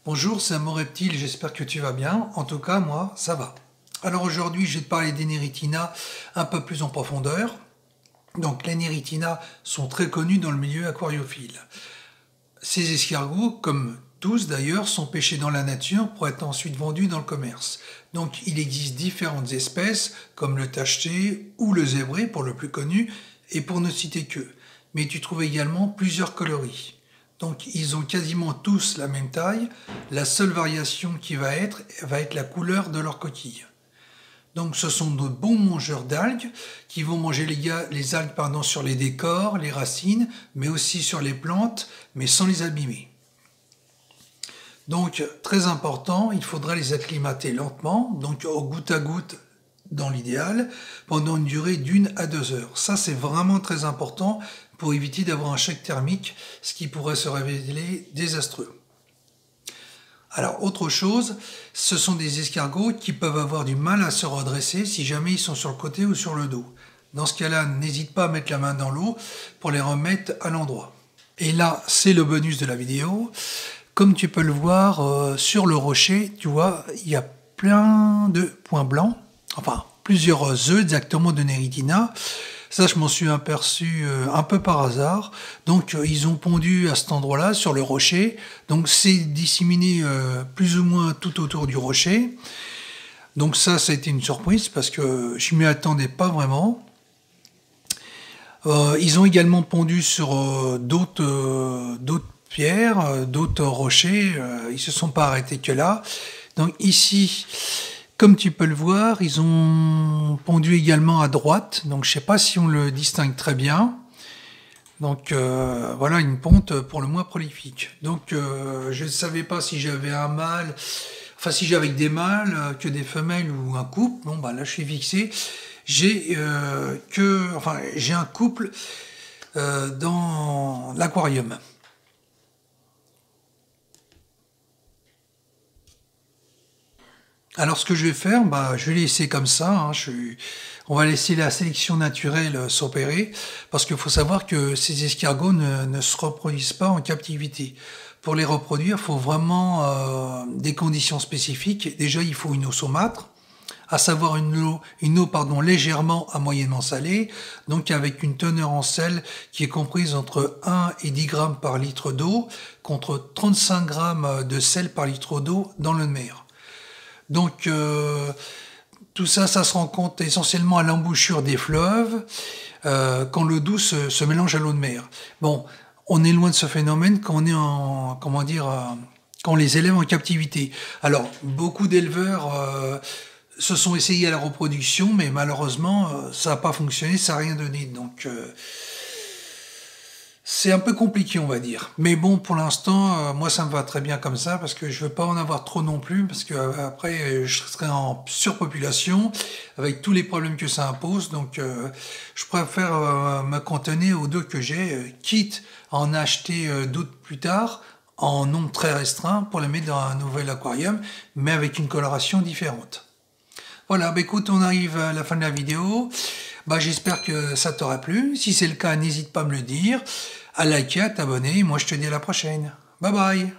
Bonjour, c'est Amo Reptile, j'espère que tu vas bien. En tout cas, moi, ça va. Alors aujourd'hui, je vais te parler des Neritina un peu plus en profondeur. Donc les Neritina sont très connus dans le milieu aquariophile. Ces escargots, comme tous d'ailleurs, sont pêchés dans la nature pour être ensuite vendus dans le commerce. Donc il existe différentes espèces, comme le tacheté ou le zébré pour le plus connu, et pour ne citer que. Mais tu trouves également plusieurs coloris. Donc ils ont quasiment tous la même taille, la seule variation qui va être la couleur de leur coquille. Donc ce sont de bons mangeurs d'algues qui vont manger les algues sur les décors, les racines, mais aussi sur les plantes, mais sans les abîmer. Donc très important, il faudra les acclimater lentement, donc au goutte à goutte dans l'idéal, pendant une durée d'1 à 2 heures. Ça c'est vraiment très important pour éviter d'avoir un choc thermique, ce qui pourrait se révéler désastreux. Alors autre chose, ce sont des escargots qui peuvent avoir du mal à se redresser si jamais ils sont sur le côté ou sur le dos. Dans ce cas-là, n'hésite pas à mettre la main dans l'eau pour les remettre à l'endroit. Et là, c'est le bonus de la vidéo. Comme tu peux le voir sur le rocher, tu vois, il y a plein de points blancs, enfin plusieurs œufs exactement de Neritina. Ça, je m'en suis aperçu un peu par hasard. Donc, ils ont pondu à cet endroit-là, sur le rocher. Donc, c'est disséminé plus ou moins tout autour du rocher. Donc, ça a été une surprise parce que je ne m'y attendais pas vraiment. Ils ont également pondu sur d'autres pierres, d'autres rochers. Ils ne se sont pas arrêtés que là. Donc, ici... Comme tu peux le voir, ils ont pondu également à droite, donc je ne sais pas si on le distingue très bien. Donc voilà une ponte pour le moins prolifique. Donc je ne savais pas si j'avais un mâle, enfin si j'avais des mâles, que des femelles ou un couple. Bon bah là je suis fixé. J'ai un couple dans l'aquarium. Alors ce que je vais faire, je vais laisser comme ça, hein, on va laisser la sélection naturelle s'opérer, parce qu'il faut savoir que ces escargots ne se reproduisent pas en captivité. Pour les reproduire, il faut vraiment des conditions spécifiques. Déjà, il faut une eau saumâtre, à savoir une eau légèrement à moyennement salée, donc avec une teneur en sel qui est comprise entre 1 et 10 grammes par litre d'eau, contre 35 grammes de sel par litre d'eau dans le mer. Donc tout ça, ça se rencontre essentiellement à l'embouchure des fleuves, quand l'eau douce se mélange à l'eau de mer. Bon, on est loin de ce phénomène quand on est quand on les élève en captivité. Alors, beaucoup d'éleveurs se sont essayés à la reproduction, mais malheureusement, ça n'a pas fonctionné, ça n'a rien donné. Donc, c'est un peu compliqué, on va dire. Mais bon, pour l'instant, moi, ça me va très bien comme ça, parce que je veux pas en avoir trop non plus, parce que après, je serai en surpopulation, avec tous les problèmes que ça impose. Donc, je préfère me cantonner aux deux que j'ai, quitte à en acheter d'autres plus tard, en nombre très restreint, pour les mettre dans un nouvel aquarium, mais avec une coloration différente. Voilà, écoute, on arrive à la fin de la vidéo. J'espère que ça t'aura plu. Si c'est le cas, n'hésite pas à me le dire, à liker, à t'abonner. Moi, je te dis à la prochaine. Bye bye.